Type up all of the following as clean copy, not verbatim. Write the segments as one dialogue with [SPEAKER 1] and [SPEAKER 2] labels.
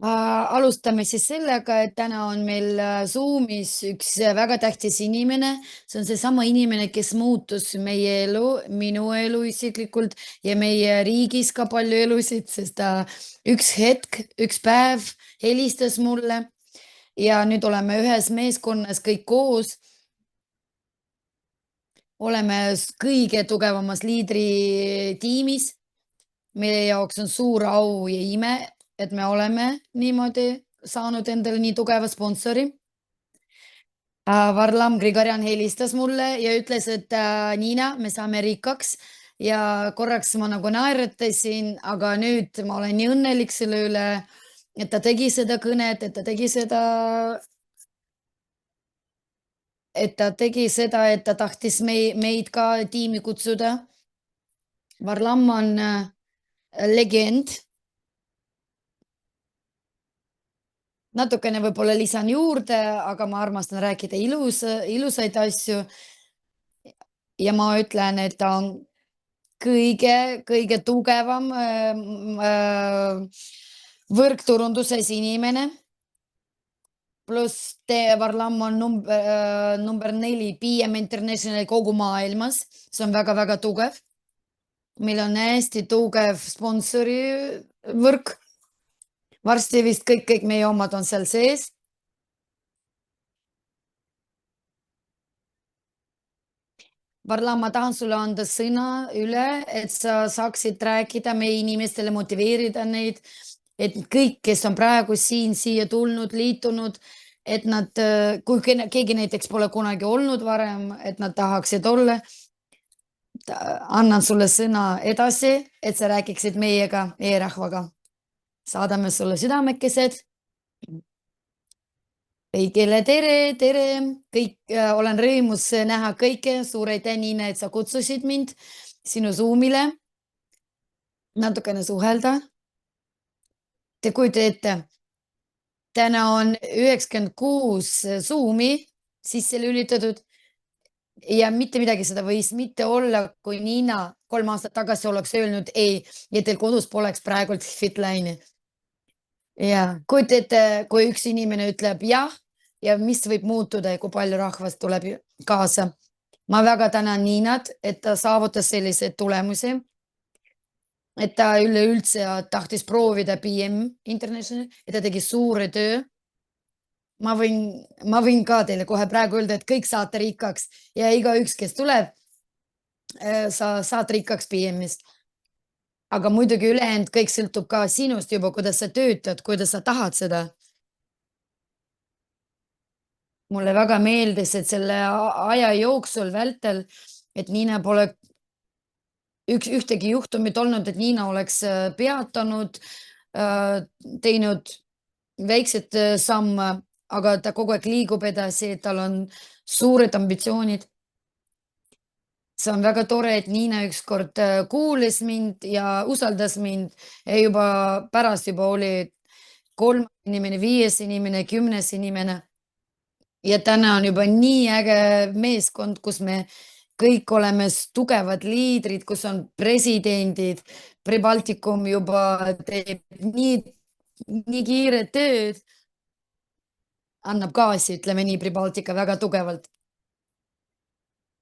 [SPEAKER 1] Alustame siis sellega, et täna on meil Zoomis üks väga tähtis inimene. See on seesama inimene, kes muutus meie elu, minu elu isiklikult ja meie riigis ka palju elusid, sest ta üks hetk, üks päev helistas mulle ja nüüd oleme ühes meeskonnas kõik koos. Oleme kõige tugevamas liidritiimis. Meie jaoks on suur au ja ime, et me oleme niimoodi saanud endale nii tugeva sponsori. Varlam Grigorjan helistas mulle ja ütles, et Niina, me saame rikkaks ja korraks ma nagu naeratasin, aga nüüd ma olen nii õnnelik selle üle, et ta tegi seda kõnet, et ta tahtis meid ka tiimi kutsuda. Varlam on legend. Natukene võib-olla lisan juurde, aga ma armastan rääkida ilusaid asju. Ja ma ütlen, et ta on kõige tugevam võrkturunduses inimene. Pluss Varlam on number 4 PM International kogu maailmas. See on väga-väga tugev. Meil on hästi tugev sponsorivõrk. Varsti vist kõik meie omad on seal sees. Varlam, ma tahan sulle anda sõna üle, et sa saaksid rääkida meie inimestele, motiveerida neid, et kõik, kes on praegu siia tulnud, liitunud, et nad, kui keegi näiteks pole kunagi olnud varem, et nad tahaksid olla. Annan sulle sõna edasi, et sa rääkiksid meiega, meie rahvaga. Saadame sulle südamekesed. Kõigile tere, kõik, olen rõõmus näha kõike, suur aitäh, Niina, et sa kutsusid mind sinu Zoomile natukene suhelda. Te kujuta ette, täna on 96 Zoomi sisse lülitatud ja mitte midagi seda võis mitte olla, kui Niina 3 aastat tagasi oleks öelnud ei ja teil kodus poleks praegult Fitline. Ja kujuta ette, kui üks inimene ütleb jah ja mis võib muutuda ja kui palju rahvast tuleb kaasa. Ma väga tänan Niinat, et ta saavutas selliseid tulemusi, et ta üleüldse tahtis proovida PM International, et ta tegi suure töö. Ma võin ka teile kohe praegu öelda, et kõik saate rikkaks ja igaüks, kes tuleb, sa saad rikkaks PM-ist. Aga muidugi ülejäänud kõik sõltub ka sinust juba, kuidas sa töötad, kuidas sa tahad seda. Mulle väga meeldis, et selle aja jooksul vältel, et Niina pole ühtegi juhtumit olnud, et Niina oleks peatanud, teinud väiksed samme, aga ta kogu aeg liigub edasi, tal on suured ambitsioonid. See on väga tore, et Niina ükskord kuulis mind ja usaldas mind ja juba pärast juba oli 3 inimene, 5 inimene, 10 inimene. Ja täna on juba nii äge meeskond, kus me kõik oleme tugevad liidrid, kus on presidendid. Pre-Baltikum juba teeb nii kiiret tööd. Annab gaasi, ütleme nii, Pre-Baltica väga tugevalt.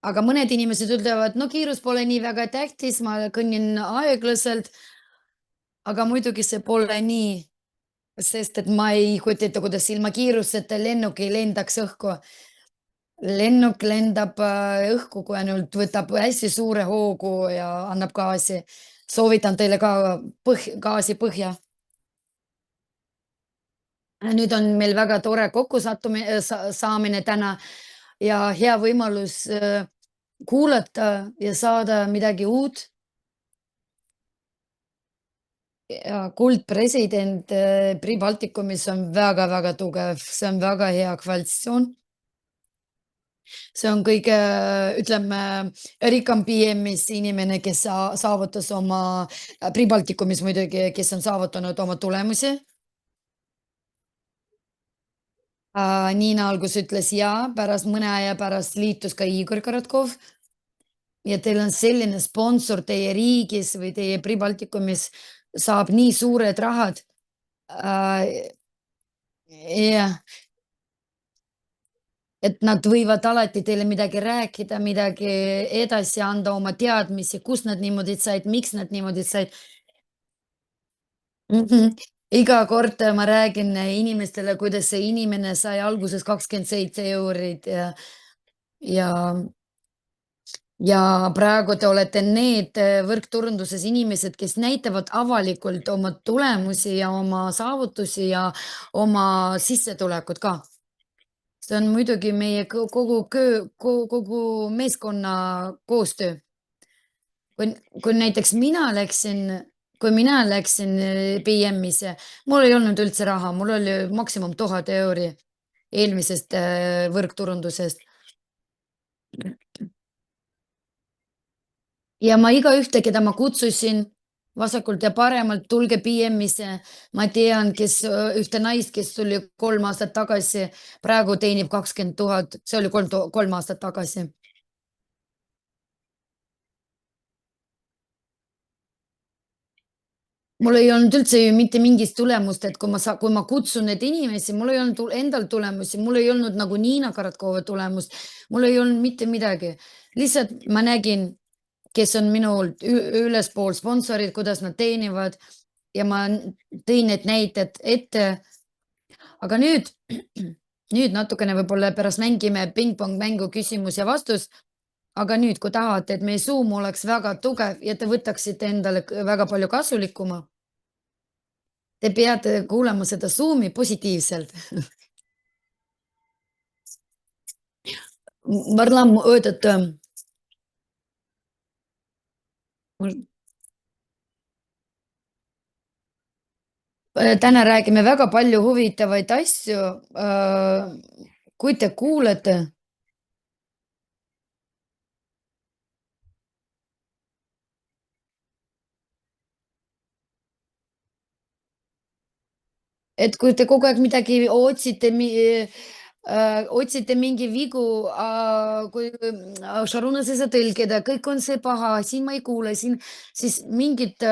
[SPEAKER 1] Aga mõned inimesed ütlevad, no kiirus pole nii väga tähtis, ma kõnnin aeglaselt. Aga muidugi see pole nii, sest et ma ei kujuta ette, kuidas ilma kiiruseta lennuk ei lendaks õhku. Lennuk lendab õhku, kui ainult võtab hästi suure hoogu ja annab gaasi. Soovitan teile ka gaasi põhja. Nüüd on meil väga tore saamine täna ja hea võimalus kuulata ja saada midagi uut. Ja kuldpresident Pre-Baltikumis on väga-väga tugev, see on väga hea kvalitatsioon. See on kõige, ütleme, rikkam PM-is inimene, kes saavutas oma Pre-Baltikumis muidugi, kes on saavutanud oma tulemusi. Niina algus ütles jaa, pärast mõne aja pärast liitus ka Igor Karatkov. Ja teil on selline sponsor teie riigis või teie Pre-Baltikumis saab nii suured rahad. Äh, jah, et nad võivad alati teile midagi rääkida, midagi edasi anda, oma teadmisi, kust nad niimoodi said, miks nad niimoodi said. Mhm. Iga kord ma räägin inimestele, kuidas see inimene sai alguses 27 € ja ja praegu te olete need võrkturunduses inimesed, kes näitavad avalikult oma tulemusi ja oma saavutusi ja oma sissetulekut ka. See on muidugi meie kogu meeskonna koostöö. Kui kui näiteks mina läksin PM-isse, mul ei olnud üldse raha, mul oli maksimum 1000 € eelmisest võrkturundusest. Ja ma igaühte, keda ma kutsusin vasakult ja paremalt, tulge PM-isse. Ma tean, ühte naist, kes tuli 3 aastat tagasi, praegu teenib 20 000, see oli 3 aastat tagasi. Mul ei olnud üldse ju mitte mingit tulemust, et kui ma kutsun neid inimesi, mul ei olnud endal tulemusi, mul ei olnud nagu Niina Karatkova tulemust, mul ei olnud mitte midagi. Lihtsalt ma nägin, kes on minult ülespool sponsorid, kuidas nad teenivad ja ma tõin need näited ette. Aga nüüd, nüüd natukene võib-olla pärast mängime pingpong mängu küsimus ja vastus. Aga nüüd, kui tahate, et meie Zoom oleks väga tugev ja te võtaksite endale väga palju kasulikuma, te peate kuulama seda Zoomi positiivselt. Varlam этот, täna räägime väga palju huvitavaid asju. Kui te kuulete, et kui te kogu aeg midagi otsite mingi vigu, kui Sharunas ei saa tõlkida, kõik on see paha, siin ma ei kuule, siis mingit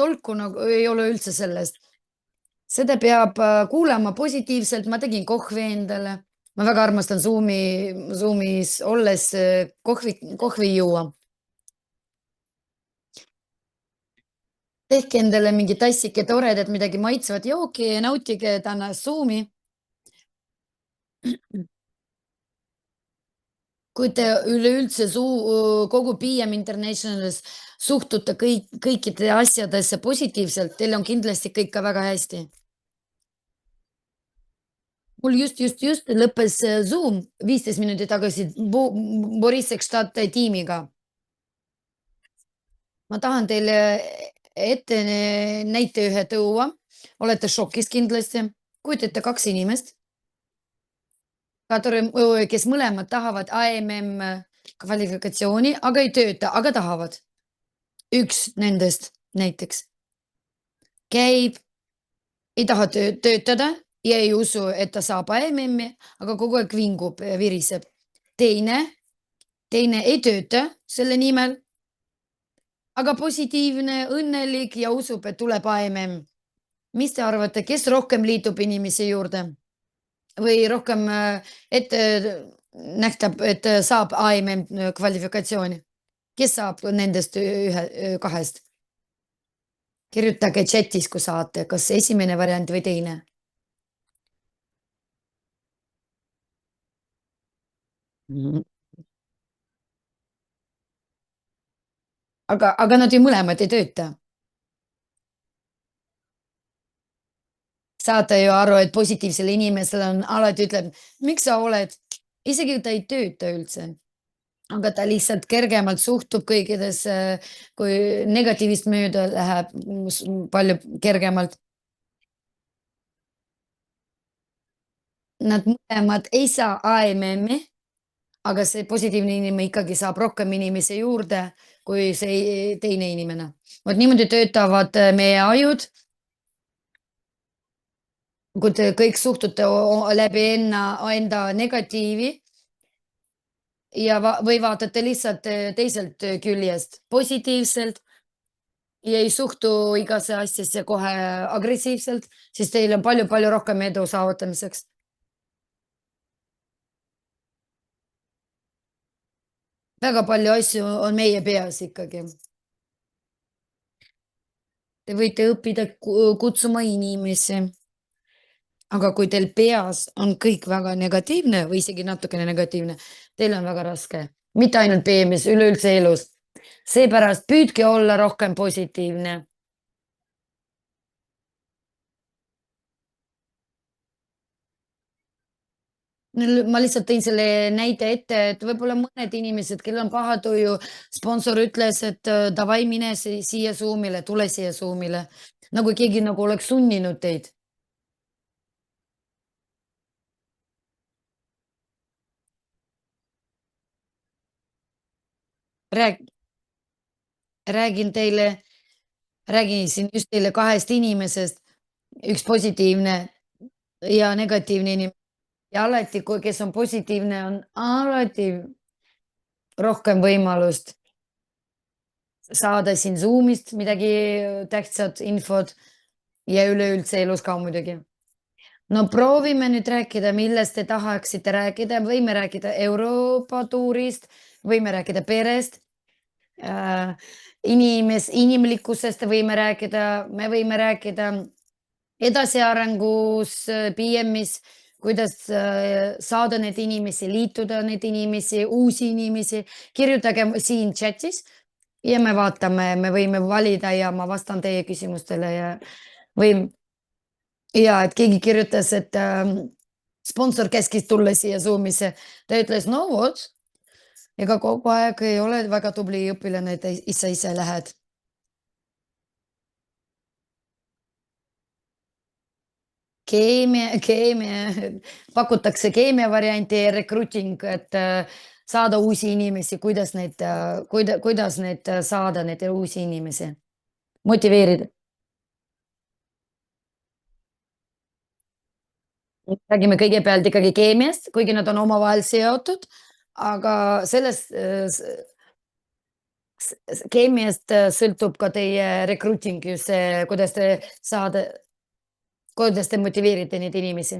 [SPEAKER 1] tolku nagu ei ole üldse sellest. Seda peab kuulama positiivselt, ma tegin kohvi endale. Ma väga armastan Zoomis olles kohvi juua. Tehke endale mingi tassike toredat, midagi maitsvat jooki ja nautige tänast Zoomi. Kui te üleüldse kogu PM Internationalis suhtute kõikide asjadesse positiivselt, teil on kindlasti kõik ka väga hästi. Mul just lõppes Zoom 15 minutit tagasi Boris Ekstat tiimiga. Ma tahan teile ette näite ühe tuua. Olete šokis kindlasti. Kujutate 2 inimest, kes mõlemad tahavad AMM kvalifikatsiooni, aga ei tööta, aga tahavad. Üks nendest näiteks käib, ei taha töötada ja ei usu, et ta saab AMM-i, aga kogu aeg vingub, viriseb. Teine ei tööta selle nimel, aga positiivne, õnnelik ja usub, et tuleb AMM. Mis te arvate, kes rohkem liitub inimese juurde või rohkem ette nähtab, et saab AMM kvalifikatsiooni? Kes saab nendest kahest? Kirjutage chatis, kui saate, kas esimene variant või teine. Mhm. Aga nad ju mõlemad ei tööta. Saate ju aru, et positiivsele inimesele on alati ütleb, miks sa oled, isegi kui ta ei tööta üldse, aga ta lihtsalt kergemalt suhtub kõikidesse, kui negatiivist mööda läheb palju kergemalt. Nad mõlemad ei saa AMM-i, aga see positiivne inimene ikkagi saab rohkem inimesi juurde kui see teine inimene. Vot niimoodi töötavad meie ajud. Kui te kõik suhtute läbi enda negatiivi ja või vaatate lihtsalt teiselt küljest positiivselt, ja ei suhtu igasse asjasse kohe agressiivselt, siis teil on palju-palju rohkem edu saavutamiseks. Väga palju asju on meie peas ikkagi. Te võite õppida kutsuma inimesi, aga kui teil peas on kõik väga negatiivne või isegi natukene negatiivne, teil on väga raske. Mitte ainult BM-is, üleüldse elus. Seepärast püüdke olla rohkem positiivne. Ma lihtsalt tõin selle näite ette, et võib-olla mõned inimesed, kellel on paha tuju, sponsor ütles, et davai, mine siia Zoom'ile, tule siia Zoom'ile. Nagu keegi nagu oleks sunninud teid. Rääg-, räägin siin just teile kahest inimesest, üks positiivne ja negatiivne inimene. Ja alati, kui, kes on positiivne, on alati rohkem võimalust saada siin Zoom'ist midagi tähtsat infot ja üleüldse elus ka muidugi. No proovime nüüd rääkida, millest te tahaksite rääkida, võime rääkida Euroopa tuurist, võime rääkida perest, äh, inimlikkusest võime rääkida, me võime rääkida edasiarengus, PM-is, kuidas saada neid inimesi, liituda neid inimesi, uusi inimesi. Kirjutage siin chatis ja me vaatame, me võime valida ja ma vastan teie küsimustele ja võim-, ja et keegi kirjutas, et sponsor käskis tulla siia Zoom'isse. Ta ütles, no vot, ega kogu aeg ei ole väga tubli õpilane, et ise lähed. keemia, pakutakse keemia varianti ja recruiting, et saada uusi inimesi, kuidas neid saada, neid uusi inimesi, motiveerida. Räägime kõigepealt ikkagi keemiast, kuigi nad on omavahel seotud, aga sellest keemiast sõltub ka teie recruiting, just see, kuidas te motiveerite neid inimesi.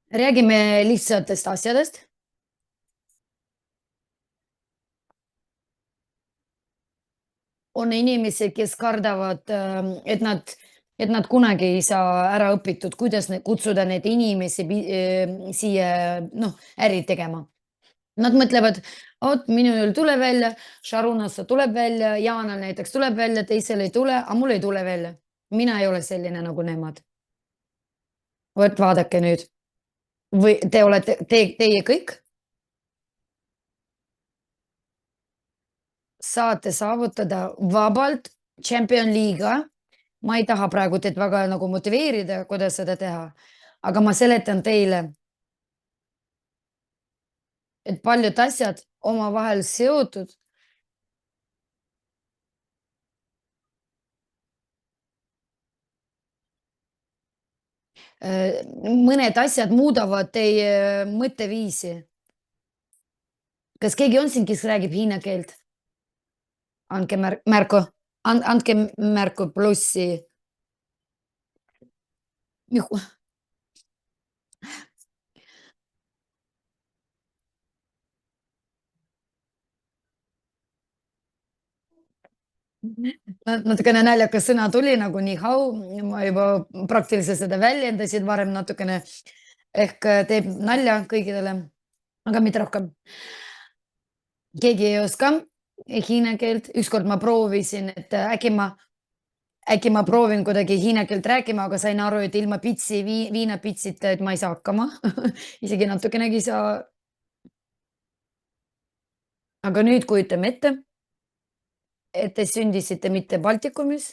[SPEAKER 1] Räägime lihtsatest asjadest. On inimesi, kes kardavad, et nad kunagi ei saa ära õpitud, kuidas kutsuda neid inimesi siia, noh, äri tegema. Nad mõtlevad, vot minul ei tule välja, Sharunasse tuleb välja, Jaanal näiteks tuleb välja, teisel ei tule, aga mul ei tule välja. Mina ei ole selline nagu nemad. Vot vaadake nüüd. Või teie kõik saate saavutada vabalt Champion Liiga. Ma ei taha praegu teid väga nagu motiveerida, kuidas seda teha, aga ma seletan teile, et paljud asjad omavahel seotud. Mõned asjad muudavad teie mõtteviisi. Kas keegi on siin, kes räägib hiina keelt? Andke märku, andke märku plussi. Natukene naljakas sõna tuli nagu ni hao, ma juba praktiliselt seda väljendasin varem natukene ehk teeb nalja kõigile, aga mitte rohkem. Keegi ei oska hiina keelt, ükskord ma proovisin, et äkki ma proovin kuidagi hiina keelt rääkima, aga sain aru, et ilma viinapitsita, et ma ei saa hakkama isegi natukenegi ei saa. Aga nüüd kujutame ette, et te sündisite mitte Baltikumis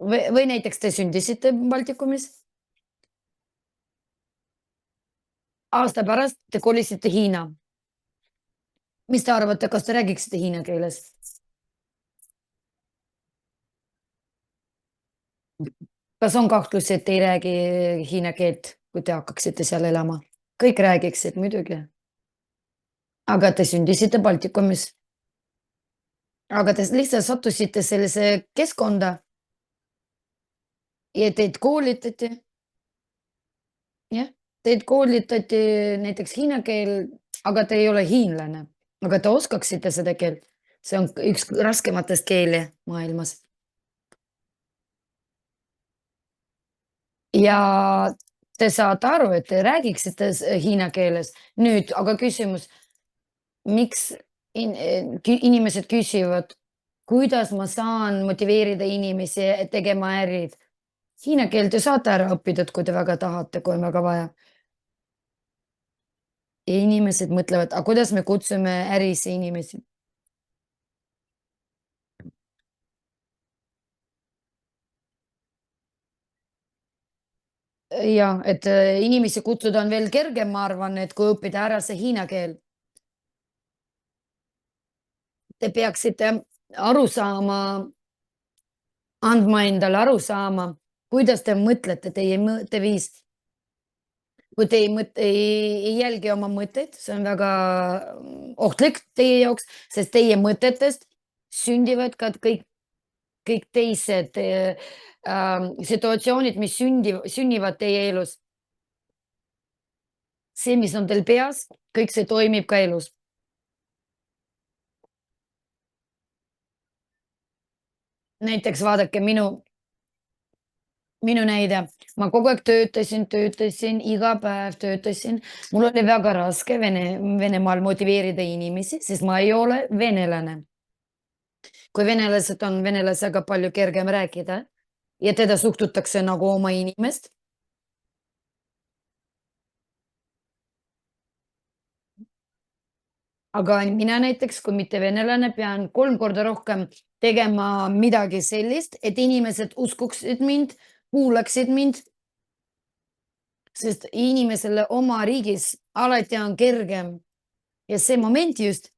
[SPEAKER 1] või näiteks te sündisite Baltikumis. Aasta pärast te kolisite Hiina. Mis te arvate, kas te räägiksite hiina keeles? Kas on kahtlusi, et ei räägi hiina keelt, kui te hakkaksite seal elama? Kõik räägiksid muidugi. aga te sündisite Baltikumis, aga te lihtsalt sattusite sellise keskkonda ja teid koolitati, jah, teid koolitati näiteks hiina keel, aga te ei ole hiinlane, aga te oskaksite seda keelt. See on üks raskematest keeli maailmas. Ja te saate aru, et te räägiksite hiina keeles. Nüüd aga küsimus, miks inimesed küsivad, kuidas ma saan motiveerida inimesi tegema ärid? Hiina keelt te saate ära õppida, kui te väga tahate, kui on väga vaja. Ja inimesed mõtlevad, aga kuidas me kutsume ärisse inimesi? Jah, et inimesi kutsuda on veel kergem, ma arvan, et kui õppida ära see hiina keel. Te peaksite aru saama, andma endale aru saama, kuidas te mõtlete, teie mõtteviis. Kui te ei jälgi oma mõtteid, see on väga ohtlik teie jaoks, sest teie mõtetest sündivad ka kõik teised situatsioonid, mis sünnivad teie elus. See, mis on teil peas, kõik see toimib ka elus. Näiteks vaadake minu näide, ma kogu aeg töötasin, iga päev töötasin. Mul oli väga raske Venemaal motiveerida inimesi, sest ma ei ole venelane. Kui venelased on venelasega palju kergem rääkida ja teda suhtutakse nagu oma inimest, aga mina näiteks, kui mitte venelane, pean 3 korda rohkem tegema midagi sellist, et inimesed uskuksid mind, kuulaksid mind, sest inimesele oma riigis alati on kergem ja see moment just.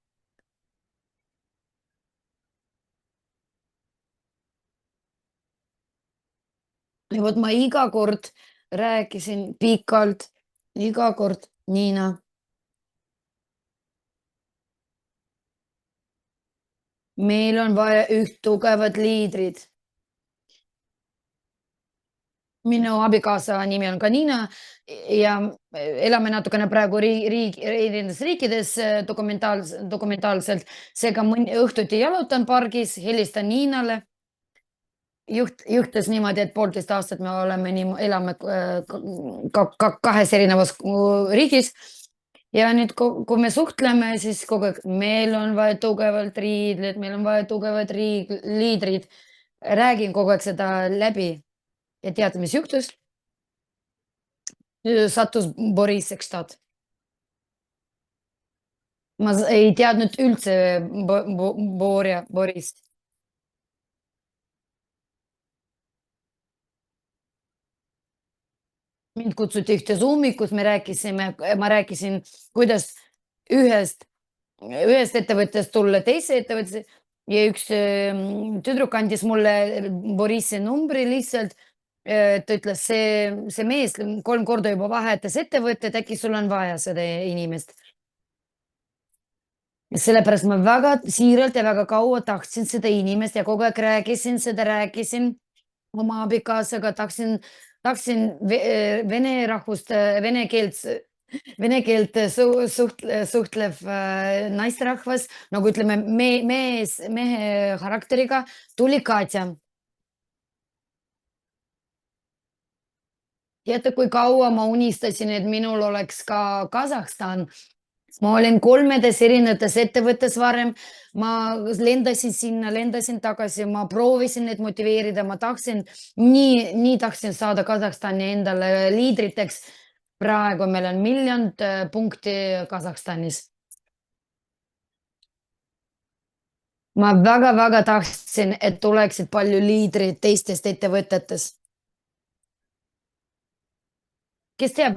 [SPEAKER 1] Ja vot ma iga kord rääkisin pikalt, iga kord, Niina, meil on vaja üht tugevat liidrit. Minu abikaasa nimi on ka Niina ja elame natukene praegu erinevates riikides dokumentaalselt, seega õhtuti jalutan pargis, helistan Niinale. Juhtus niimoodi, et 1,5 aastat me oleme elame kahes erinevas riigis ja nüüd, kui me suhtleme, siis kogu aeg meil on vaja tugevalt riidlit, meil on vaja tugevat liidrit. Räägin kogu aeg seda läbi ja teate, mis juhtus? Sattus Boris Ekstad. Ma ei teadnud üldse Borist. Mind kutsuti ühte Zoomi, kus ma rääkisin, kuidas ühest ühest ettevõttest tulla teise ettevõttesse ja üks tüdruk andis mulle Borissi numbri lihtsalt. Ta ütles, see mees 3 korda juba vahetas ettevõtted, äkki sul on vaja seda inimest. Sellepärast ma väga siiralt ja väga kaua tahtsin seda inimest ja kogu aeg rääkisin oma abikaasaga, tahtsin vene rahvust, vene keelt suhtlev naisterahvas, nagu ütleme, mehe karakteriga tuli Katja. Teate, kui kaua ma unistasin, et minul oleks ka Kasahstan. Ma olin 3 erinevates ettevõttes varem, ma lendasin sinna, lendasin tagasi, ma proovisin neid motiveerida, ma tahtsin, nii tahtsin saada Kasahstani endale liidriteks. Praegu meil on 1 000 000 punkti Kasahstanis. Ma väga-väga tahtsin, et tuleksid palju liidreid teistest ettevõtetest. Kes teab,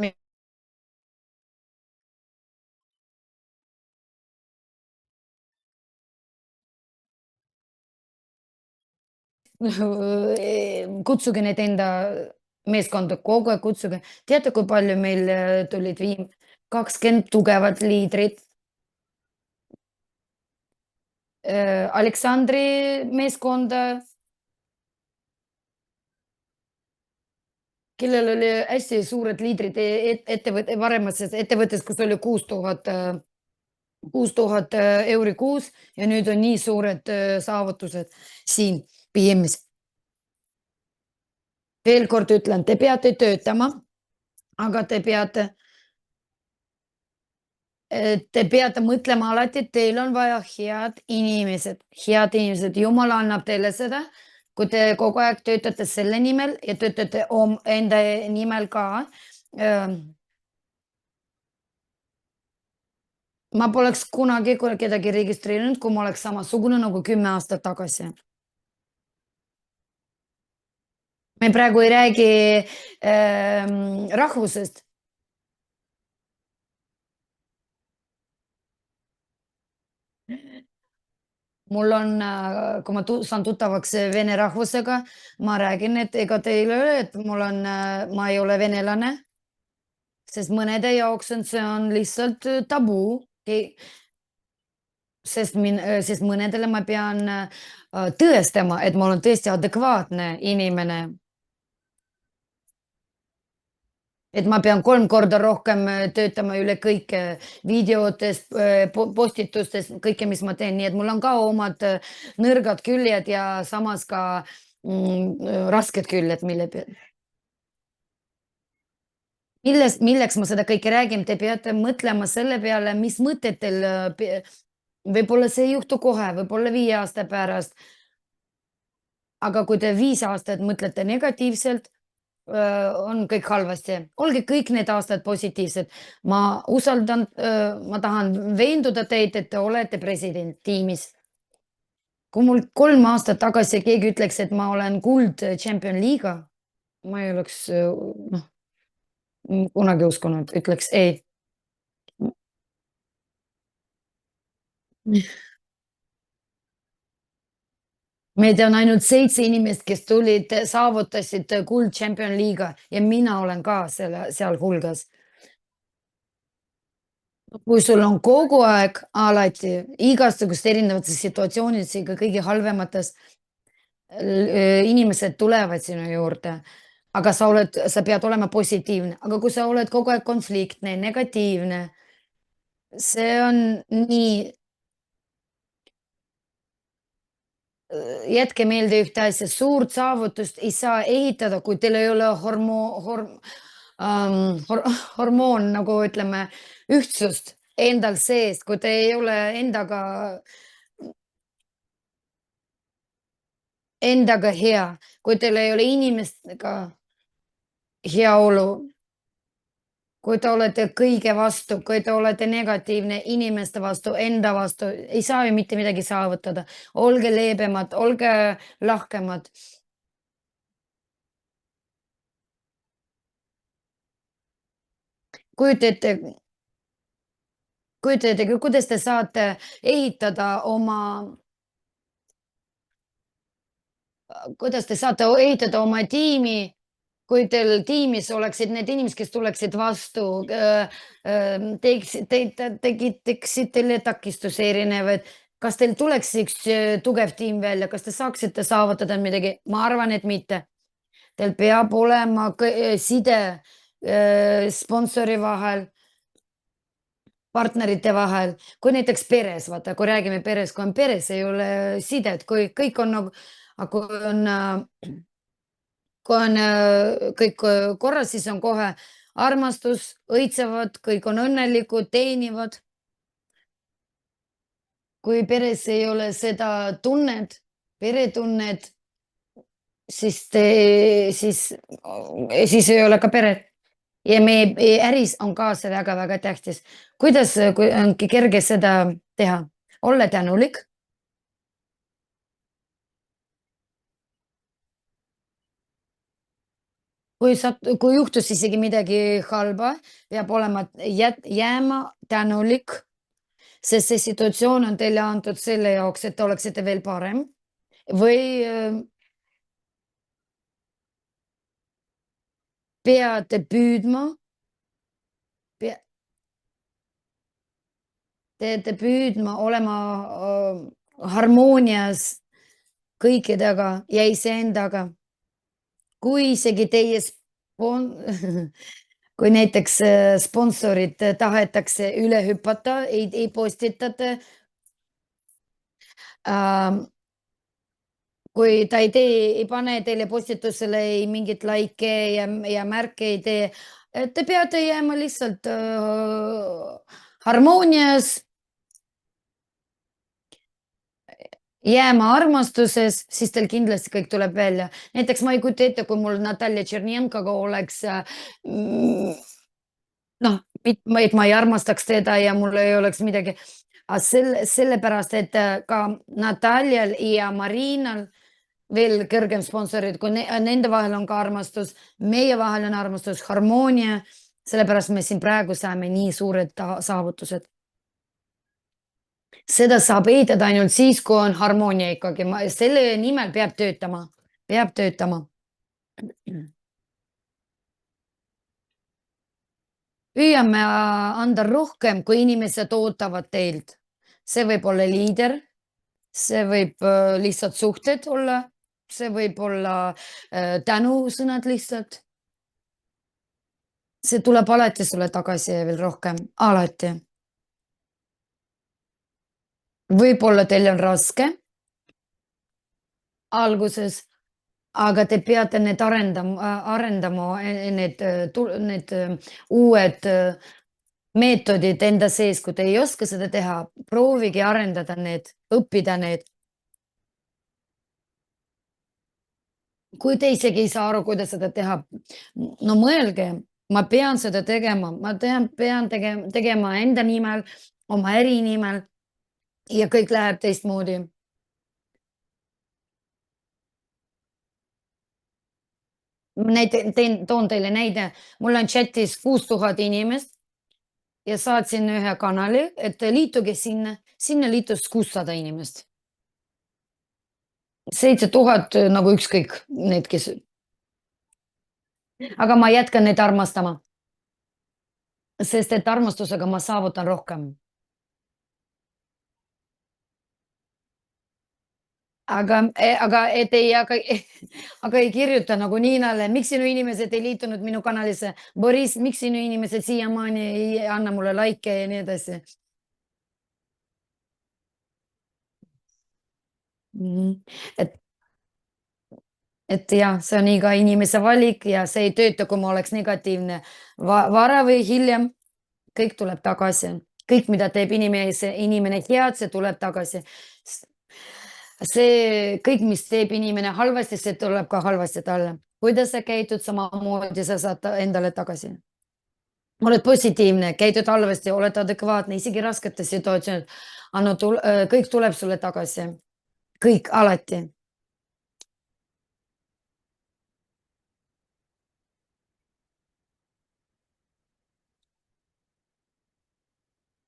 [SPEAKER 1] kutsuge neid enda meeskonda, kogu aeg kutsuge. Teate, kui palju meil tulid 20 tugevat liidrit? Aleksandri meeskonda, kellel oli hästi suured liidrid varemases ettevõttes, kus oli 6 000 euri kuus ja nüüd on nii suured saavutused siin BM-is. Veel kord ütlen, te peate töötama, aga te peate mõtlema alati, et teil on vaja head inimesed. Jumal annab teile seda, kui te kogu aeg töötate selle nimel ja töötate enda nimel ka. Ma poleks kunagi kedagi registreerinud, kui ma oleks samasugune nagu 10 aastat tagasi. Me praegu ei räägi rahvusest. Mul on, kui ma saan tuttavaks vene rahvusega, ma räägin, et ega teil ei ole, et ma ei ole venelane, sest mõnede jaoks see on lihtsalt tabuu. Sest mõnedele ma pean tõestama, et ma olen tõesti adekvaatne inimene. Et ma pean 3 korda rohkem töötama üle kõike videotes, postitustes, kõike, mis ma teen, nii et mul on ka omad nõrgad küljed ja samas ka rasked küljed, milleks ma seda kõike räägin, te peate mõtlema selle peale, mis mõtted teil võib-olla see ei juhtu kohe, võib-olla 5 aasta pärast, aga kui te 5 aastat mõtlete negatiivselt, on kõik halvasti. Olge kõik need aastad positiivsed. Ma usaldan, ma tahan veenduda teid, et te olete president tiimis. Kui mul 3 aastat tagasi keegi ütleks, et ma olen kuld Champion liiga, ma ei oleks noh, kunagi uskunud, ütleks ei. Meid on ainult 7 inimest, kes saavutasid kuld Champion liiga ja mina olen ka sealhulgas. Kui sul on kogu aeg alati igasugustes erinevates situatsioonides, ikka kõige halvemates, inimesed tulevad sinu juurde, aga sa pead olema positiivne, aga kui sa oled kogu aeg konfliktne, negatiivne, see on nii. Jätke meelde ühte asja, suurt saavutust ei saa ehitada, kui teil ei ole hormoon, nagu ütleme, ühtsust endal sees, kui te ei ole endaga hea, kui teil ei ole inimestega heaolu, kui te olete kõige vastu, kui te olete negatiivne inimeste vastu, enda vastu, ei saa ju mitte midagi saavutada. Olge leebemad, olge lahkemad. kujutate kujutate, kuidas te saate ehitada oma tiimi, kui teil tiimis oleksid need inimesed, kes tuleksid vastu, tekiksid teile takistusi erinevaid. Kas teil tuleks üks tugev tiim välja, kas te saaksite saavutada midagi? Ma arvan, et mitte. Teil peab olema side sponsori vahel, partnerite vahel, kui näiteks peres, vaata, kui räägime peres, kui on peres, ei ole sidet, kui kõik on nagu, aga kui on kõik korras, siis on kohe armastus, õitsevad, kõik on õnnelikud, teenivad. Kui peres ei ole seda tunnet, peretunnet, siis ei ole ka peret. Ja meie äris on ka see väga-väga tähtis. Kuidas ongi kerge seda teha? Olla tänulik. Kui juhtus isegi midagi halba, peab olema, jääma tänulik, sest see situatsioon on teile antud selle jaoks, et te oleksite veel parem või peate püüdma, peate püüdma olema harmoonias kõikidega ja iseendaga. Kui isegi teie kui näiteks, sponsorid tahetakse üle hüpata, ei postitata, ähm, kui ta ei pane teile postitusele ei mingit likee ja märke ei tee, et te peate jääma lihtsalt, harmoonias, jääma armastuses, siis teil kindlasti kõik tuleb välja. Näiteks ma ei kujuta ette, kui mul Natalja Tšernjenkoga oleks, mm, noh, et ma ei armastaks teda ja mul ei oleks midagi, aga sellepärast, et ka Nataljal ja Marinal veel kõrgem sponsorid, kui nende vahel on ka armastus, meie vahel on armastus, harmoonia, sellepärast me siin praegu saame nii suured saavutused. Seda saab ehitada ainult siis, kui on harmoonia ikkagi, selle nimel peab töötama, peab töötama. Püüame anda rohkem, kui inimesed ootavad teilt. See võib olla liider, see võib lihtsalt suhted olla, see võib olla tänusõnad lihtsalt. See tuleb alati sulle tagasi veel rohkem, alati. Võib-olla teil on raske alguses, aga te peate need arendama, need uued meetodid enda sees, kui te ei oska seda teha, proovige arendada need, õppida need. Kui te isegi ei saa aru, kuidas seda teha, no mõelge, ma pean seda tegema, ma pean tegema enda nimel, oma äri nimel ja kõik läheb teistmoodi. Toon teile näide, mul on chatis 6000 inimest ja saatsin ühe kanali, et liituge sinna, sinna liitus 600 inimest. 7000 nagu ükskõik, need, kes, aga ma jätkan neid armastama, sest et armastusega ma saavutan rohkem. Aga et ei aga aga ei kirjuta nagu Niinale, miks sinu inimesed ei liitunud minu kanalisse. Boriss, miks sinu inimesed siiamaani ei anna mulle likee ja nii edasi. Et jah, see on iga inimese valik ja see ei tööta, kui ma oleks negatiivne. Vara või hiljem kõik tuleb tagasi. Kõik, mida teeb inimene head, see tuleb tagasi. See kõik, mis teeb inimene halvasti, see tuleb ka halvasti talle. Kuidas sa käitud, samamoodi sa saad endale tagasi. Oled positiivne, käitud halvasti, oled adekvaatne, isegi rasketes situatsioonides. Kõik tuleb sulle tagasi. Kõik, alati.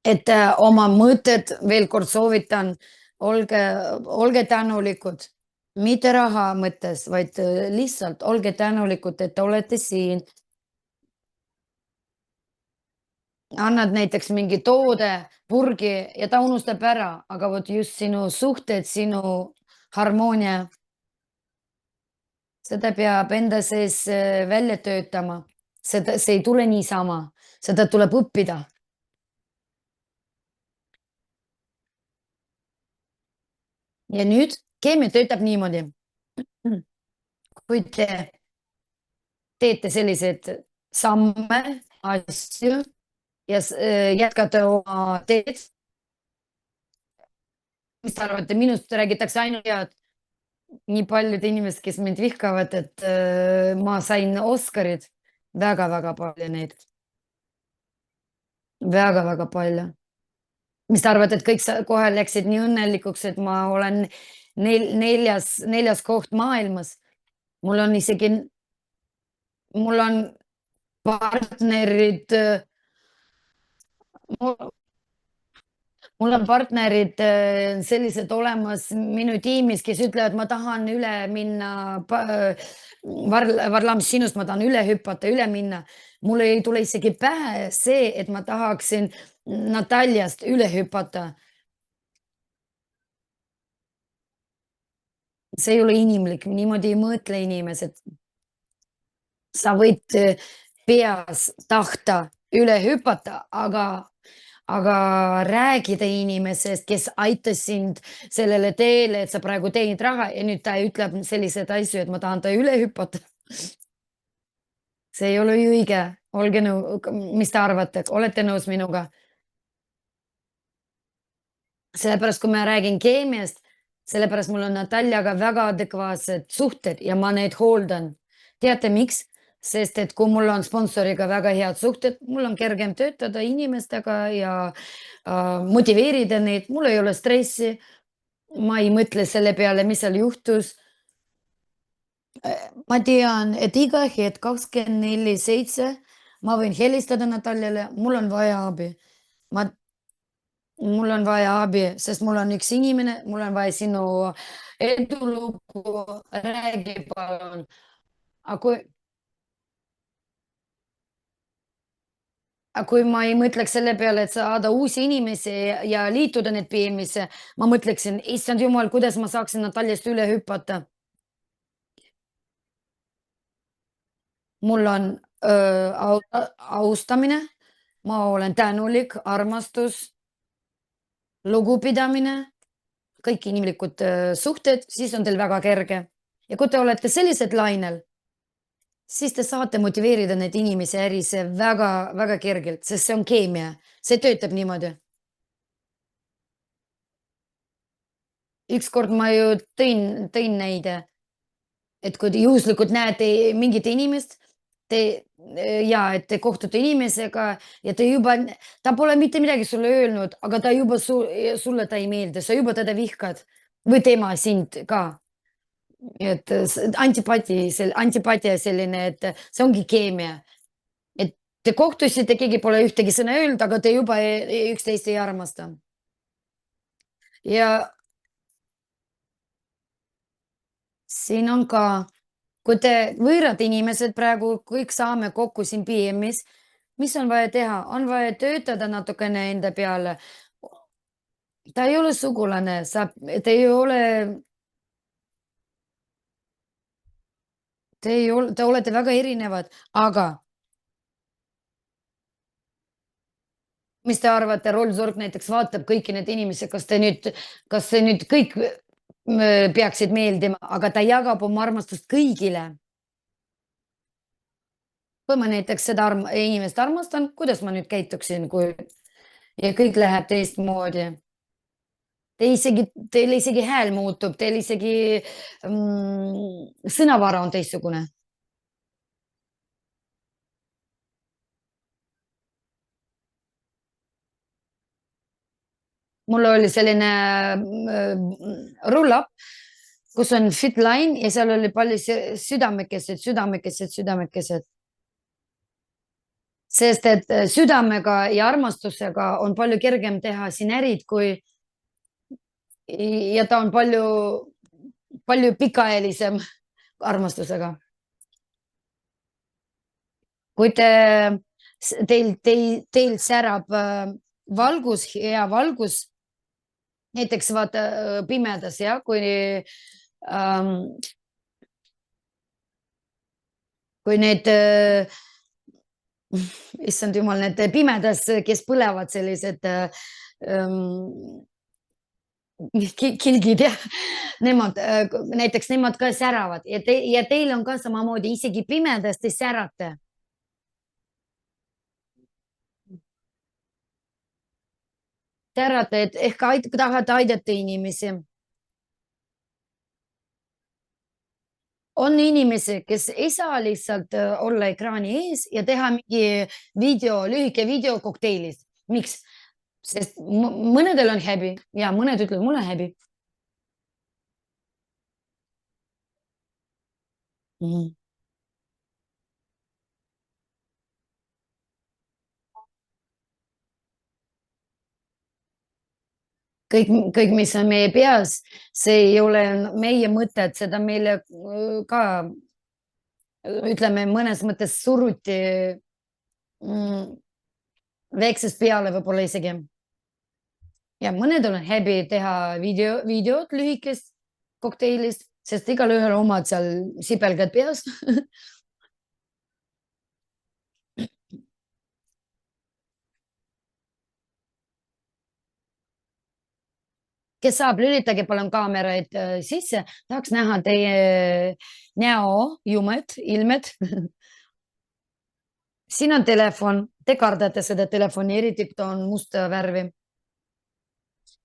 [SPEAKER 1] Et oma mõtted, veel kord soovitan, olge tänulikud, mitte raha mõttes, vaid lihtsalt olge tänulikud, et te olete siin. Annad näiteks mingi toode, purgi ja ta unustab ära, aga vot just sinu suhted, sinu harmoonia, seda peab enda sees välja töötama. See ei tule niisama, seda tuleb õppida. Ja nüüd keemia töötab niimoodi. Kui te teete selliseid samme, asju ja jätkate oma teed, mis te arvate, minust räägitakse ainult head. Nii paljud inimesed, kes mind vihkavad, et ma sain Oscarid, väga-väga palju neid, väga-väga palju. Mis te arvate, et kõik kohe läksid nii õnnelikuks, et ma olen neljas koht maailmas. mul on isegi, mul on partnerid, mul on partnerid sellised olemas minu tiimis, kes ütlevad, ma tahan üle minna, Varlam, sinust ma tahan üle hüpata, üle minna. Mul ei tule isegi pähe see, et ma tahaksin Nataljast üle hüpata. see ei ole inimlik, niimoodi ei mõtle inimesed. Sa võid peas tahta üle hüpata, aga räägida inimesest, kes aitas sind sellele teele, et sa praegu teenid raha ja nüüd ta ütleb selliseid asju, et ma tahan ta üle hüpata. See ei ole ju õige. Olge mis te arvate, olete nõus minuga? Sellepärast, kui ma räägin keemiast, sellepärast mul on Nataljaga väga adekvaatsed suhted ja ma neid hooldan. Teate miks? Sest et kui mul on sponsoriga väga head suhted, mul on kergem töötada inimestega ja motiveerida neid, mul ei ole stressi. Ma ei mõtle selle peale, mis seal juhtus. Ma tean, et iga hetk 24/7 ma võin helistada Nataljale, mul on vaja abi. Ma Mul on vaja abi, sest mul on üks inimene, mul on vaja sinu edulugu, räägi palun. Aga kui ma ei mõtleks selle peale, et saada uusi inimesi ja liituda need PM-isse, ma mõtleksin, issand jumal, kuidas ma saaksin Nataljast üle hüpata. Mul on austamine, ma olen tänulik, armastus, lugupidamine, kõik inimlikud suhted, siis on teil väga kerge. Ja kui te olete sellised lainel, siis te saate motiveerida neid inimesi ärisse väga-väga kergelt, sest see on keemia, see töötab niimoodi. Ükskord ma ju tõin näide, et kui te juhuslikult näete mingit inimest, te et te kohtute inimesega ja te juba ta pole mitte midagi sulle öelnud, aga ta juba sulle ta ei meeldi, sa juba teda vihkad või tema sind ka. Et antipaatia selline, et see ongi keemia. Et te kohtusite, keegi pole ühtegi sõna öelnud, aga te juba üksteist ei armasta. Ja siin on ka, kui te võõrad inimesed praegu kõik saame kokku siin PM-is, mis on vaja teha? On vaja töötada natukene enda peale. Ta ei ole sugulane, te ei ole, te olete väga erinevad, aga mis te arvate, Rolls Royce näiteks vaatab kõiki neid inimesi, kas te nüüd kõik peaksid meeldima, aga ta jagab oma armastust kõigile. Kui ma näiteks seda inimest armastan, kuidas ma nüüd käituksin, kui ja kõik läheb teistmoodi? Teil isegi hääl muutub, teil isegi sõnavara on teistsugune. Mul oli selline rull-up, kus on fit line ja seal oli palju südamekesed. Sest et südamega ja armastusega on palju kergem teha siin ärid, kui ja ta on palju pikaajalisem armastusega. Kui teil särab valgus, hea valgus, näiteks vaata pimedas jah, kui need issand jumal, need pimedas, kes põlevad sellised kilgid jah, nemad näiteks nemad ka säravad ja teil on ka samamoodi, isegi pimedas te särate. Särate, et ehk tahate aidata inimesi. On inimesi, kes ei saa lihtsalt olla ekraani ees ja teha mingi lühike video kokteilis. Miks? Sest mõnedel on häbi ja mõned ütlevad, mul on häbi. Kõik, mis on meie peas, see ei ole meie mõtted, seda meile ka ütleme, mõnes mõttes suruti väiksest peale võib-olla isegi. Ja mõnedel on häbi teha videot lühikest kokteilist sest igalühel omad seal sibelgad peas. Kes saab, lülitage palun kaameraid sisse, tahaks näha teie näojumet, ilmed. Siin on telefon, te kardate seda telefoni, eriti kui ta on musta värvi.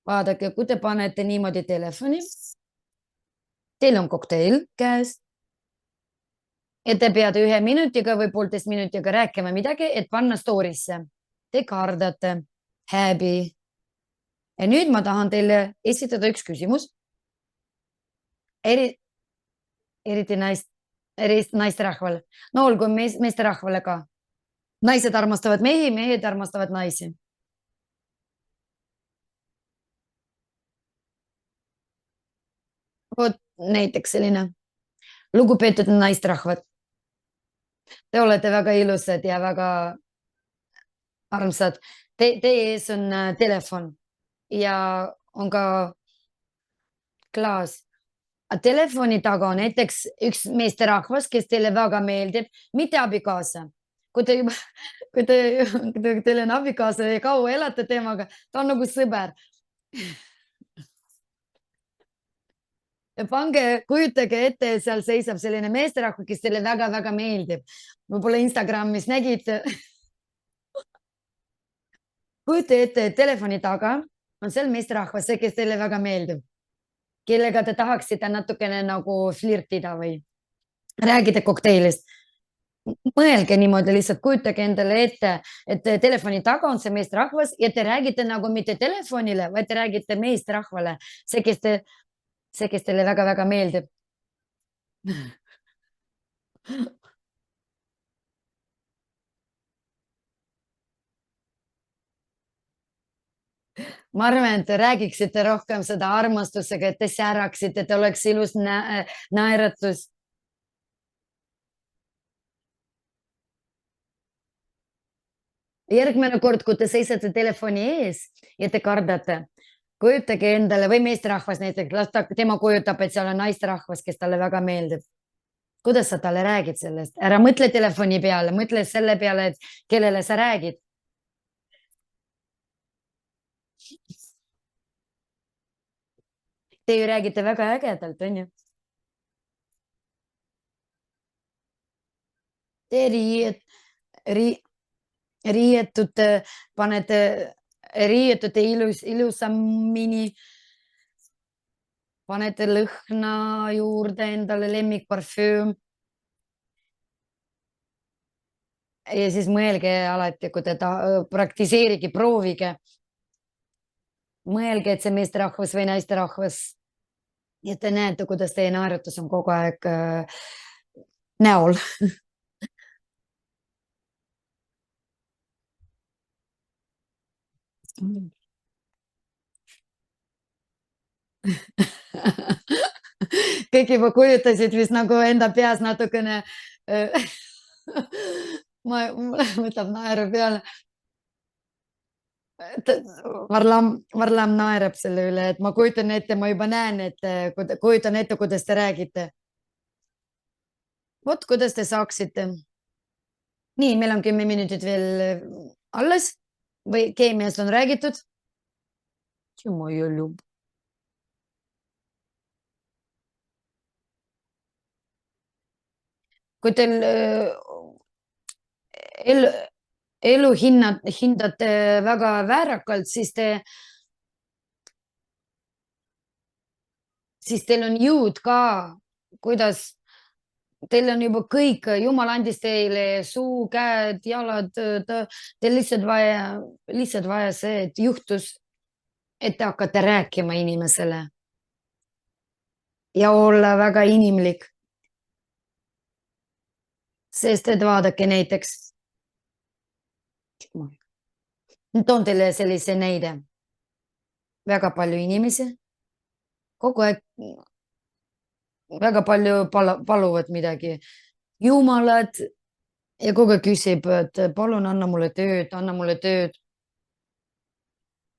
[SPEAKER 1] Vaadake, kui te panete niimoodi telefoni, teil on kokteil käes ja te peate 1 minutiga või 1,5 minutiga rääkima midagi, et panna story'sse. Te kardate, häbi. Ja nüüd ma tahan teile esitada üks küsimus. Eriti naisterahvale. No olgu meesterahvale ka. Naised armastavad mehi, mehed armastavad naisi. Vot näiteks selline. Lugupeetud naisterahvad. Te olete väga ilusad ja väga armsad. Teie ees on telefon ja on ka klaas. Telefoni taga on näiteks üks meesterahvas, kes teile väga meeldib, mitte abikaasa. Kui teil on abikaasa ja kaua elate temaga, ta on nagu sõber. Ja kujutage ette, et seal seisab selline meesterahvas, kes teile väga-väga meeldib. Võib-olla Instagramis nägite. Kujuta ette, et telefoni taga on seal meesterahvas, see, kes teile väga meeldib, kellega te tahaksite natukene nagu flirtida või räägida kokteilist. Mõelge niimoodi lihtsalt, kujutage endale ette, et telefoni taga on see meesterahvas ja te räägite nagu mitte telefonile, vaid te räägite meesterahvale, see, kes teile väga-väga meeldib. Ma arvan, et te räägiksite rohkem seda armastusega, et te säraksite, et oleks ilus naeratus. Järgmine kord, kui te seisate telefoni ees ja te kardate, kujutage endale või meesterahvas näiteks, las tema kujutab, et seal on naisterahvas, kes talle väga meeldib. Kuidas sa talle räägid sellest? Ära mõtle telefoni peale, mõtle selle peale, et kellele sa räägid. Te ju räägite väga ägedalt, on ju? Te riietute ilusamini, panete lõhna juurde endale lemmikparfüüm. Ja siis mõelge alati, kui te praktiseerige, proovige. Mõelge, et see meesterahvas või naisterahvas. Ja te näete, kuidas teie naerutus on kogu aeg näol. Kõik juba kujutasid vist nagu enda peas natukene ma võtab naeru peale. Varlam naerab selle üle, et ma kujutan ette, ma juba näen, et kujutan ette, kuidas te räägite. Vot, kuidas te saaksite. Nii, meil on 10 minutit veel alles või keemiast on räägitud. Moja ljub. Kui teil elu hindate väga väärakalt, siis teil on jõud ka, kuidas teil on juba kõik, jumal andis teile suu, käed, jalad, teil lihtsalt vaja see, et juhtus, et te hakkate rääkima inimesele ja olla väga inimlik. Sest et vaadake näiteks, toon teile sellise näide, väga palju inimesi, kogu aeg väga palju paluvad midagi, jumalad ja kogu aeg küsib, et palun anna mulle tööd, anna mulle tööd.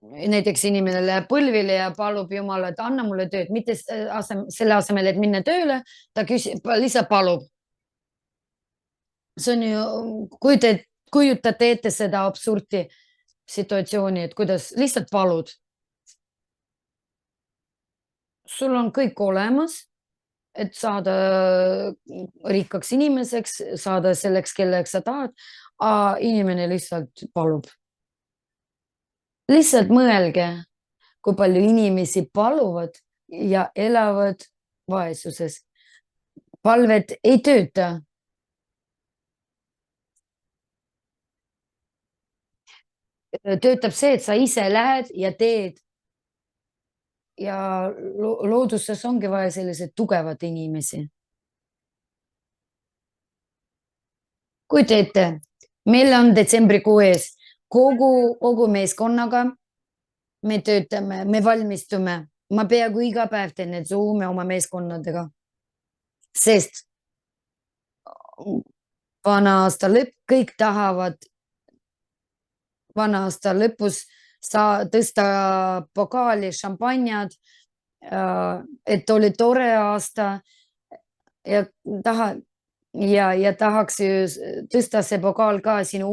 [SPEAKER 1] näiteks inimene läheb põlvile ja palub Jumala, et anna mulle tööd, mitte selle asemel, et minna tööle, ta lihtsalt palub. See on ju, kujutate ette seda absurdi situatsiooni, et kuidas lihtsalt palud. Sul on kõik olemas, et saada rikkaks inimeseks, saada selleks, kelleks sa tahad, aga inimene lihtsalt palub. Lihtsalt mõelge, kui palju inimesi paluvad ja elavad vaesuses. Palved ei tööta. Töötab see, et sa ise lähed ja teed. Ja looduses ongi vaja selliseid tugevaid inimesi. Kujuta ette, meil on detsembrikuu ees kogu meeskonnaga. Me töötame, me valmistume. Ma peaaegu iga päev teen need Zoom'e oma meeskonnadega, sest vana aasta lõpp, kõik tahavad vana aasta lõpus tõsta pokaali, šampanjad, et oli tore aasta ja tahaks ju tõsta see pokaal ka sinu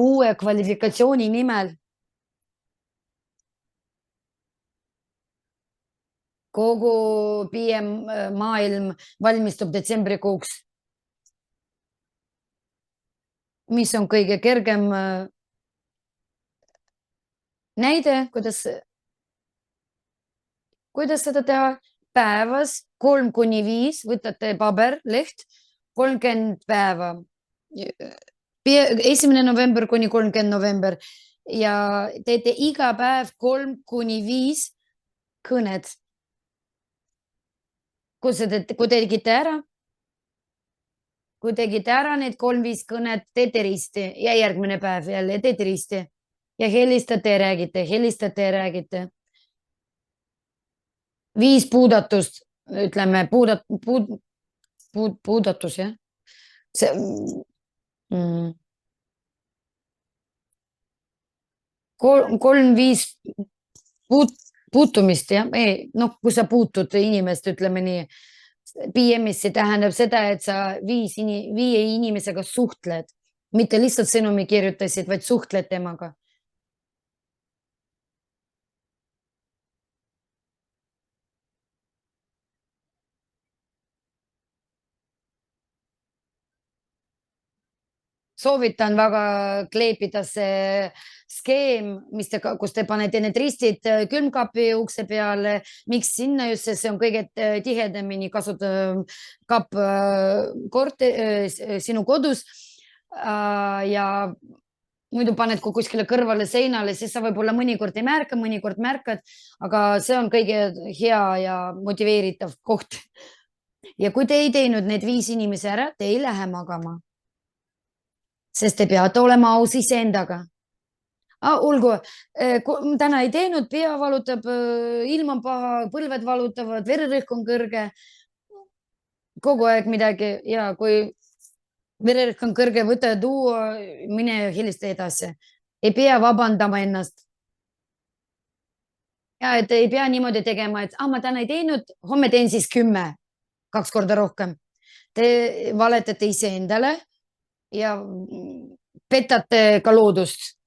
[SPEAKER 1] uue kvalifikatsiooni nimel. Kogu PM maailm valmistub detsembrikuuks. Mis on kõige kergem näide, kuidas seda teha? Päevas 3–5 võtate paberleht, 30 päeva. 1. november kuni 30. november ja teete iga päev 3–5 kõned. Kui tegite ära need 3–5 kõnet, teete risti ja järgmine päev jälle teete risti ja helistate ja räägite. 5 puudatust, ütleme, puudatus, jah. 3–5 puutumist, jah. Kui sa puutud inimest, ütleme nii, PM-is, see tähendab seda, et sa 5 inimesega suhtled, mitte lihtsalt sõnumi kirjutasid, vaid suhtled temaga. Soovitan väga kleepida see skeem, kus te panete need ristid külmkapi ukse peale. Miks sinna just, see on kõige tihedamini kasutav kapp sinu kodus. Ja muidu paned kuskile kõrvale seinale, siis sa võib-olla mõnikord ei märka, mõnikord märkad, aga see on kõige hea ja motiveeritav koht. Ja kui te ei teinud need 5 inimesi ära, te ei lähe magama. Sest te peate olema aus iseendaga. Olgu, täna ei teinud, pea valutab, ilm on paha, põlved valutavad, vererõhk on kõrge. Kogu aeg midagi ja kui vererõhk on kõrge, võta tuua, mine helista edasi. Ei pea vabandama ennast. Ja et ei pea niimoodi tegema, et ma täna ei teinud, homme teen siis 10, 2 korda rohkem. Te valetate iseendale ja petate ka loodust.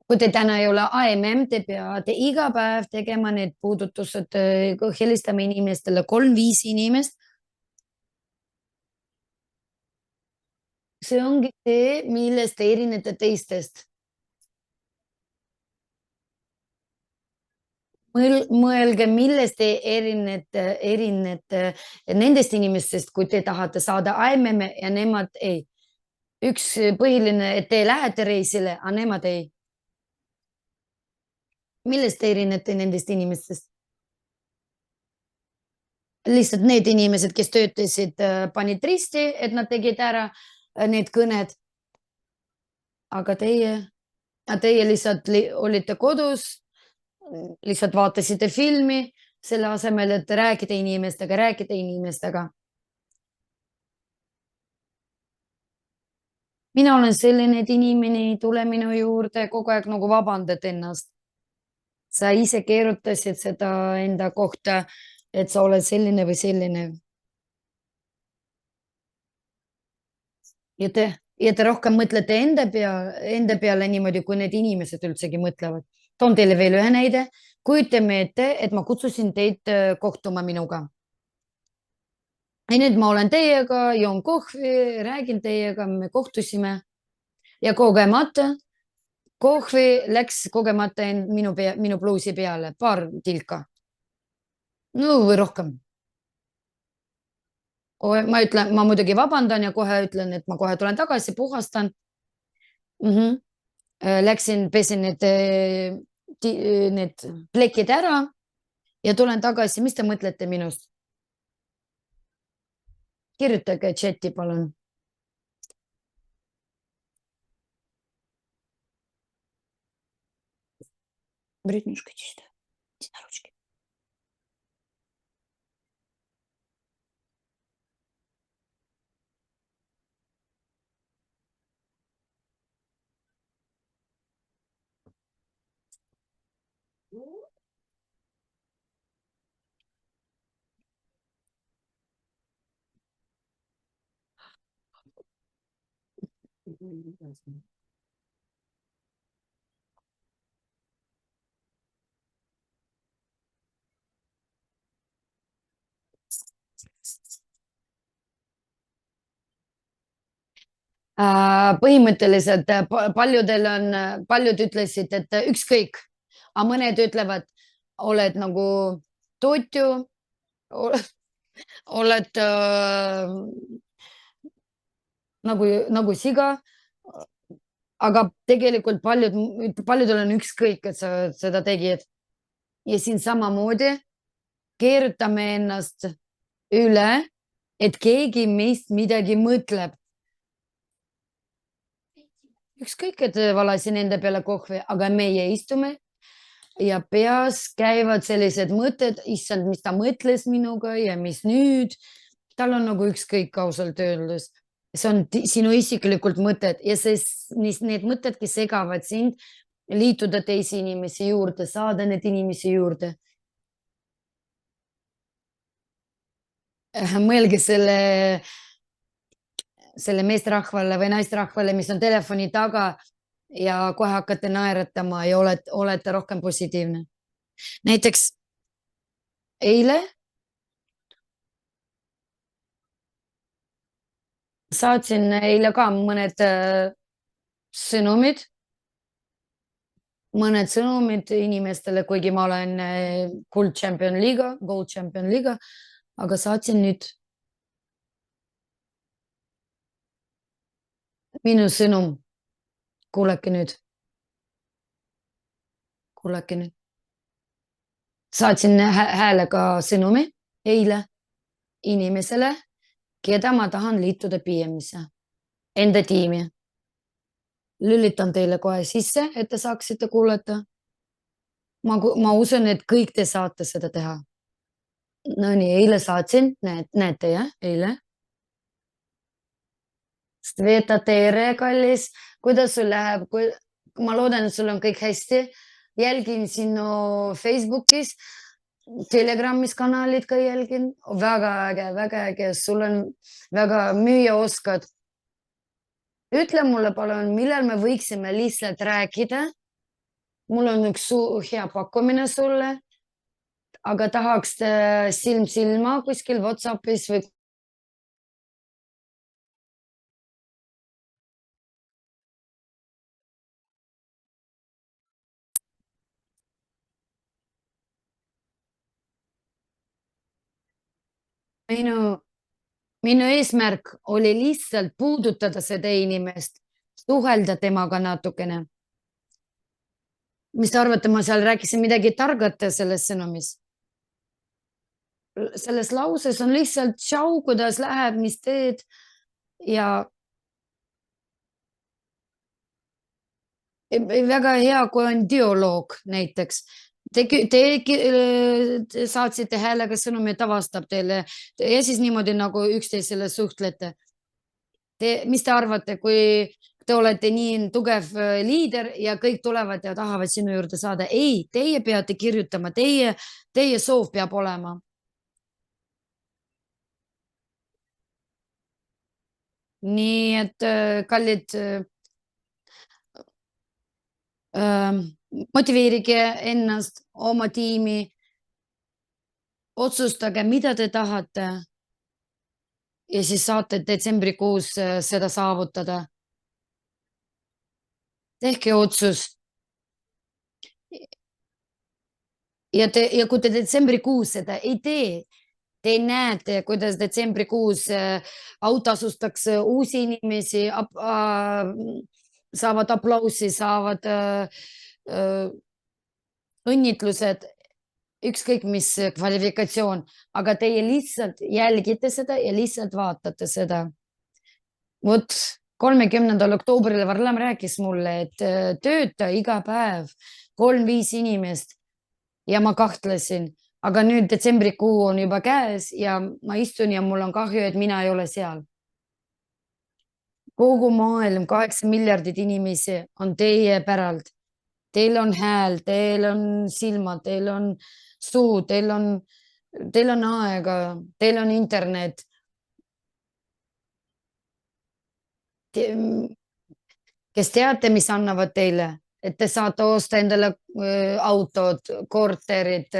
[SPEAKER 1] Kui te täna ei ole AMM, te peate iga päev tegema need puudutused, helistame inimestele 3–5 inimest. See ongi see, millest te erinete teistest. Mõelge, millest te erinete nendest inimestest, kui te tahate saada AMM ja nemad ei. Üks põhiline, et te lähete reisile, aga nemad ei. Millest te erinete nendest inimestest? Lihtsalt need inimesed, kes töötasid, panid risti, et nad tegid ära need kõned. Aga teie lihtsalt olite kodus, lihtsalt vaatasite filmi, selle asemel, et rääkida inimestega. Mina olen selline, et inimene ei tule minu juurde kogu aeg nagu vabandad ennast. Sa ise keerutasid seda enda kohta, et sa oled selline või selline. Ja te rohkem mõtlete enda peale niimoodi, kui need inimesed üldsegi mõtlevad. Toon teile veel ühe näide. Kujutame ette, et ma kutsusin teid kohtuma minuga. Ja nüüd ma olen teiega, joon kohvi, räägin teiega, me kohtusime ja kogemata kohvi läks kogemata minu pluusi peale, paar tilka. No või rohkem. Ma muidugi vabandan ja kohe ütlen, et ma kohe tulen tagasi, puhastan. Läksin, pesin need plekid ära ja tulen tagasi. Mis te mõtlete minust? Kirjutage chati, palun. Брюднюшка чисто. Иди на ручки. Põhimõtteliselt paljud ütlesid, et ükskõik, aga mõned ütlevad, oled nagu tootju, oled nagu siga, aga tegelikult paljudel on ükskõik, et sa seda tegid. Ja siin samamoodi keerutame ennast üle, et keegi meist midagi mõtleb. Ükskõik, et valasin enda peale kohvi, aga meie istume ja peas käivad sellised mõtted, issand, mis ta mõtles minuga ja mis nüüd. Tal on nagu ükskõik ausalt öeldes. See on sinu isiklikult mõtted ja need mõtedki segavad sind liituda teisi inimesi juurde, saada need inimesi juurde. Mõelge selle meestrahvale või naistrahvale, mis on telefoni taga ja kohe hakkate naeratama ja olete rohkem positiivne. Näiteks eile saatsin eile ka mõned sõnumid inimestele, kuigi ma olen Gold Champion Liiga, aga saatsin nüüd minu sõnum. Kuulake nüüd. Saatsin häälega sõnumi eile inimesele, keda ma tahan liituda PM-isse, enda tiimi. Lülitan teile kohe sisse, et te saaksite kuulata. Ma usun, et kõik te saate seda teha. No nii, eile saatsin, näete jah, eile. Sveta, tere, kallis. Kuidas sul läheb? Ma loodan, et sul on kõik hästi. Jälgin sinu Facebookis, Telegramis kanalid ka jälgin. Väga äge. Sul on väga müüa oskad. Ütle mulle palun, millal me võiksime lihtsalt rääkida. Mul on üks hea pakkumine sulle, aga tahaks silm silma kuskil WhatsAppis või minu eesmärk oli lihtsalt puudutada seda inimest, suhelda temaga natukene. Mis te arvate, ma seal rääkisin midagi targat selles sõnumis? Selles lauses on lihtsalt tšau, kuidas läheb, mis teed ja väga hea, kui on dialoog näiteks. Te saatsite häälega sõnumi, ta vastab teile ja siis niimoodi nagu üksteisele suhtlete. Mis te arvate, kui te olete nii tugev liider ja kõik tulevad ja tahavad sinu juurde saada? Ei, teie peate kirjutama, teie soov peab olema. Nii et kallid, motiveerige ennast, oma tiimi, otsustage, mida te tahate ja siis saate detsembrikuus seda saavutada. Tehke otsus ja kui te detsembrikuus seda ei tee, te näete, kuidas detsembrikuus autasustaks uusi inimesi, saavad aplausi, saavad õnnitlused, ükskõik mis kvalifikatsioon, aga teie lihtsalt jälgite seda ja lihtsalt vaatate seda. Vot 30. oktoobril Varlam rääkis mulle, et tööta iga päev 3-5 inimest ja ma kahtlesin, aga nüüd detsembrikuu on juba käes ja ma istun ja mul on kahju, et mina ei ole seal. Kogu maailm, 8 miljardit inimesi on teie päralt. Teil on hääl, teil on silmad, teil on suu, teil on aega, teil on internet. Kes teate, mis annavad teile, et te saate osta endale autod, korterid,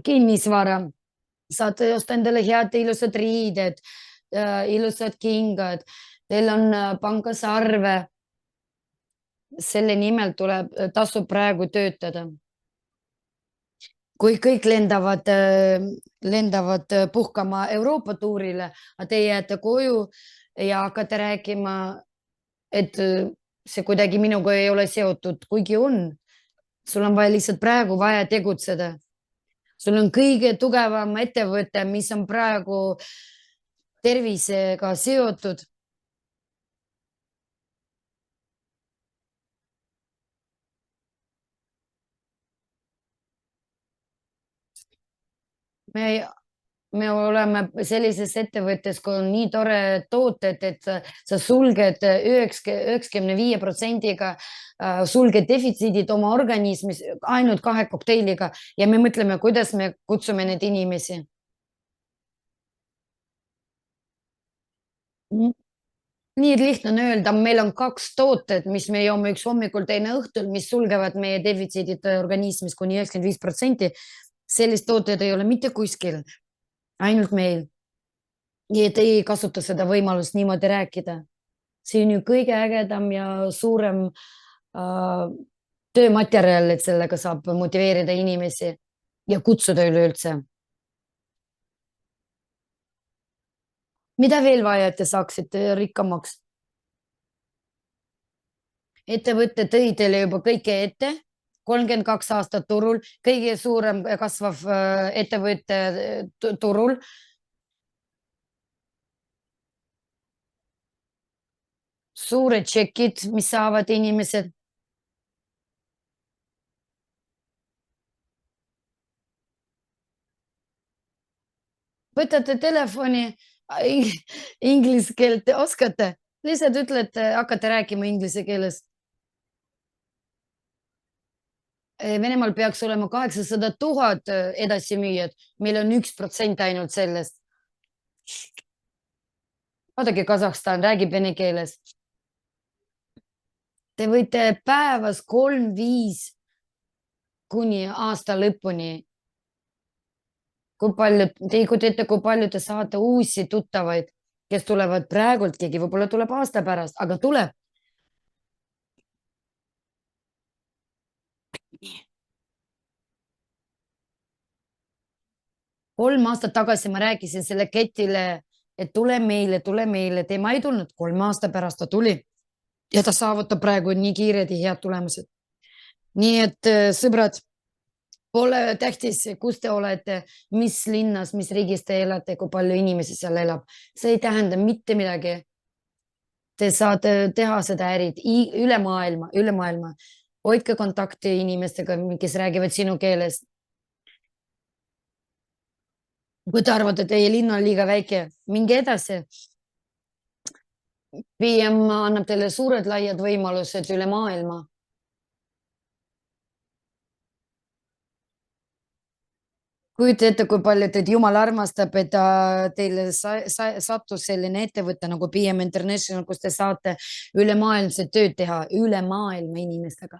[SPEAKER 1] kinnisvara, saate osta endale head ilusad riided, ilusad kingad, teil on pangas arve. Selle nimel tasub praegu töötada. Kui kõik lendavad puhkama Euroopa tuurile, aga te jääte koju ja hakkate rääkima, et see kuidagi minuga ei ole seotud, kuigi on. Sul on vaja lihtsalt praegu vaja tegutseda. Sul on kõige tugevam ettevõte, mis on praegu tervisega seotud. Me oleme sellises ettevõttes, kui on nii tore tooted, et sa sulged 95%-ga, sulged defitsiidid oma organismis ainult 2 kokteiliga ja me mõtleme, kuidas me kutsume neid inimesi. Nii lihtne on öelda, meil on 2 tooted, mis me joome üks hommikul, teine õhtul, mis sulgevad meie defitsiidid organismis kuni 95%. Sellist tooted ei ole mitte kuskil, ainult meil. Nii et ei kasuta seda võimalust niimoodi rääkida. See on ju kõige ägedam ja suurem töömaterjal, et sellega saab motiveerida inimesi ja kutsuda üleüldse. Mida veel vaja, et te saaksite rikkamaks? Ettevõte tõi teile juba kõike ette, 32 aastat turul, kõige suurem kasvav ettevõte turul. Suured tšekid, mis saavad inimesed. Võtate telefoni, inglise keelt oskate, lihtsalt ütlete, hakkate rääkima inglise keeles. Venemaal peaks olema 800 000 edasimüüjad, meil on 1% ainult sellest. Vaadake, Kasahstan räägib vene keeles. Te võite päevas 3-5 kuni aasta lõpuni. Te ei kujuta ette, kui palju te saate uusi tuttavaid, kes tulevad praegult, keegi võib-olla tuleb aasta pärast, aga tuleb. 3 aastat tagasi ma rääkisin selle ketile, et tule meile, tema ei tulnud, 3 aasta pärast ta tuli ja ta saavutab praegu nii kiired ja head tulemused. Nii et sõbrad, pole tähtis, kus te olete, mis linnas, mis riigis te elate, kui palju inimesi seal elab. See ei tähenda mitte midagi. Te saate teha seda ärid üle maailma. hoidke kontakti inimestega, kes räägivad sinu keeles. Kui te arvate, teie linn on liiga väike, minge edasi. PM annab teile suured laiad võimalused üle maailma. Kujuta ette, kui palju teid Jumal armastab, et ta teile sattus selline ettevõte nagu PM International, kus te saate ülemaailmset tööd teha üle maailma inimestega.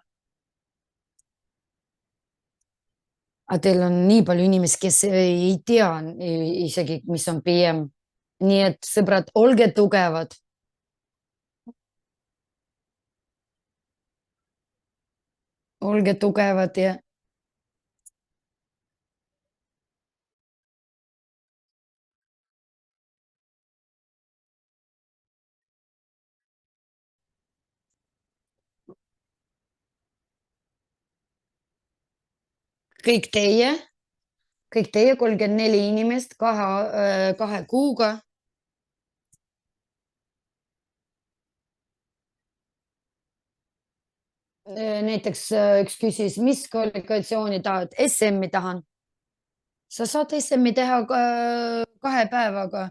[SPEAKER 1] Aga teil on nii palju inimesi, kes ei tea isegi, mis on PM. Nii et sõbrad, olge tugevad. Olge tugevad ja kõik teie, kõik teie 34 inimest kahe kuuga. Näiteks üks küsis, mis kvalifikatsiooni tahad? SM-i tahan. Sa saad SM-i teha 2 päevaga.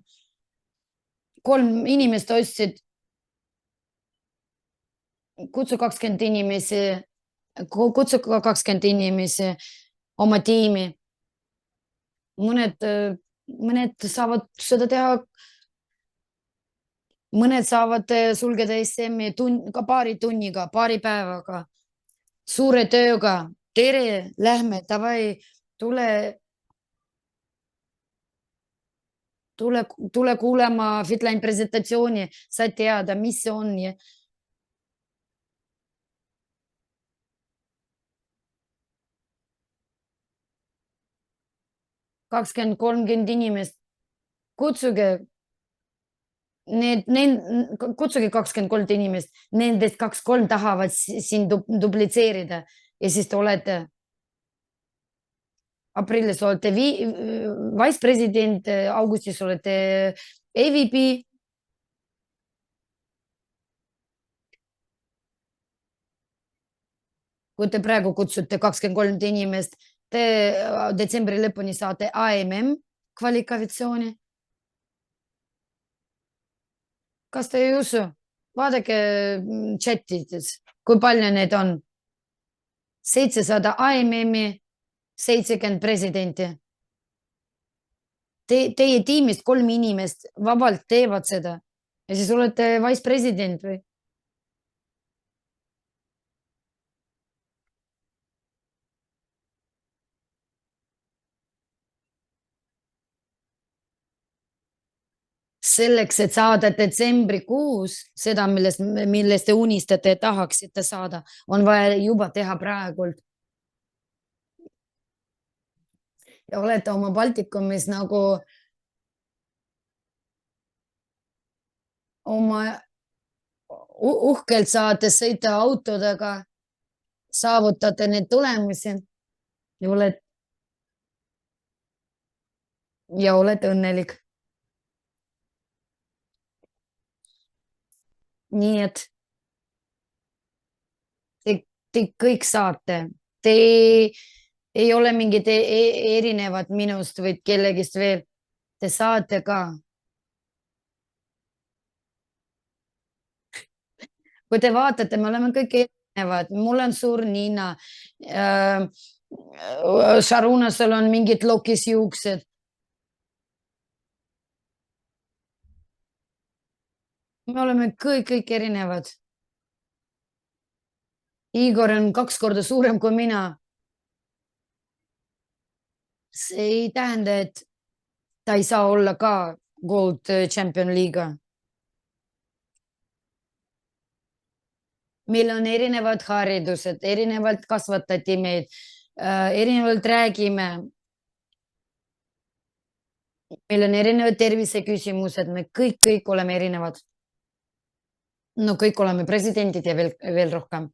[SPEAKER 1] 3 inimest ostsid. Kutsu 20 inimesi, kutsu 20 inimesi oma tiimi. Mõned saavad seda teha, mõned saavad sulgeda SM-i ka paari tunniga, paari päevaga, suure tööga. Tere, lähme, davai, tule kuulema Fitline presentatsiooni, sa teada, mis see on. kakskümmend, 30 inimest, kutsuge kutsuge 23 inimest, nendest 2-3 tahavad siin duplitseerida ja siis te olete aprillis olete vicepresident, augustis olete EVP. Kui te praegu kutsute 23 inimest, te detsembri lõpuni saate AMM kvalifikatsiooni. Kas te ei usu? Vaadake chatides, kui palju need on. 700 AMM-i, 70 presidenti. Teie tiimist 3 inimest vabalt teevad seda ja siis olete vicepresident või? Selleks, et saada detsembrikuus seda, millest te unistate, tahaksite saada, on vaja juba teha praegult. Ja olete oma Baltikumis nagu oma uhkelt saate sõita autodega, saavutate need tulemusi ja olete õnnelik. Nii et te kõik saate. Te ei ole mingid erinevad minust või kellegist veel. Te saate ka. Kui te vaatate, me oleme kõik erinevad. Mul on suur nina. Sharunasel on mingid lokis juuksed. Me oleme kõik erinevad. Igor on 2 korda suurem kui mina. See ei tähenda, et ta ei saa olla ka Gold Champion liiga. Meil on erinevad haridused, erinevalt kasvatati meid, erinevalt räägime. Meil on erinevad terviseküsimused, me kõik oleme erinevad. No kõik oleme presidendid ja veel rohkem.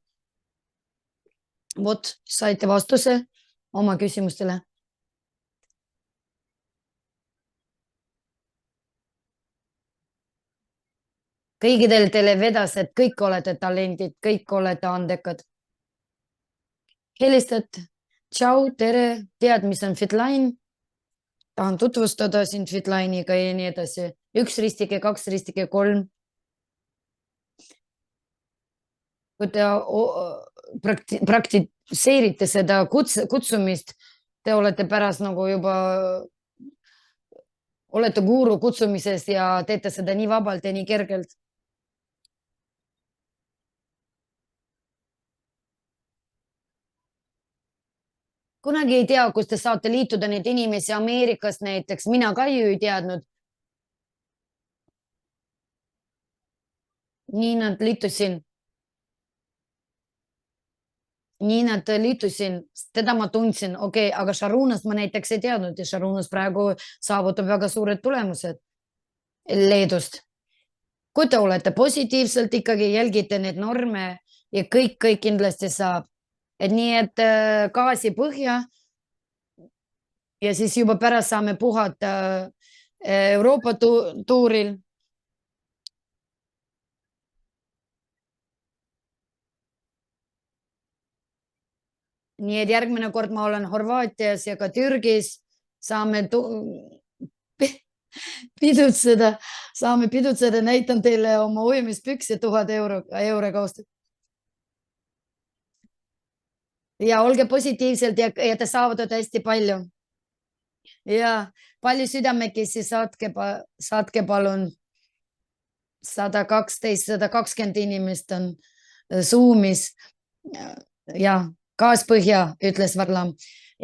[SPEAKER 1] Vot, saite vastuse oma küsimustele. Kõigidel teile vedas, et kõik olete talendid, kõik olete andekad. helistad. Tšau, tere, tead, mis on Fitline? Tahan tutvustada sind Fitline'iga ja nii edasi. 1 ristike, 2 ristike, 3. Kui te praktiseerite seda kutsumist, te olete pärast nagu juba, olete guru kutsumises ja teete seda nii vabalt ja nii kergelt. Kunagi ei tea, kus te saate liituda neid inimesi Ameerikast näiteks. Mina ka ju ei teadnud. Nii nad liitusin. Nii nad liitusin. Teda ma tundsin. Okei, aga Sharunast ma näiteks ei teadnud ja Sharunas praegu saavutab väga suured tulemused Leedust. Kui te olete positiivselt ikkagi jälgite neid norme ja kõik kindlasti saab. Et nii, et gaasi põhja ja siis juba pärast saame puhata Euroopa tuuril. Nii et järgmine kord ma olen Horvaatias ja ka Türgis, saame pidutseda, näitan teile oma ujumispüksi 1000 euroga ostud. Ja olge positiivselt ja te saavutate hästi palju. Ja palju südamekesi saatke palun 112-120 inimest on Zoomis. Ja, gaas põhja, ütles Varlam.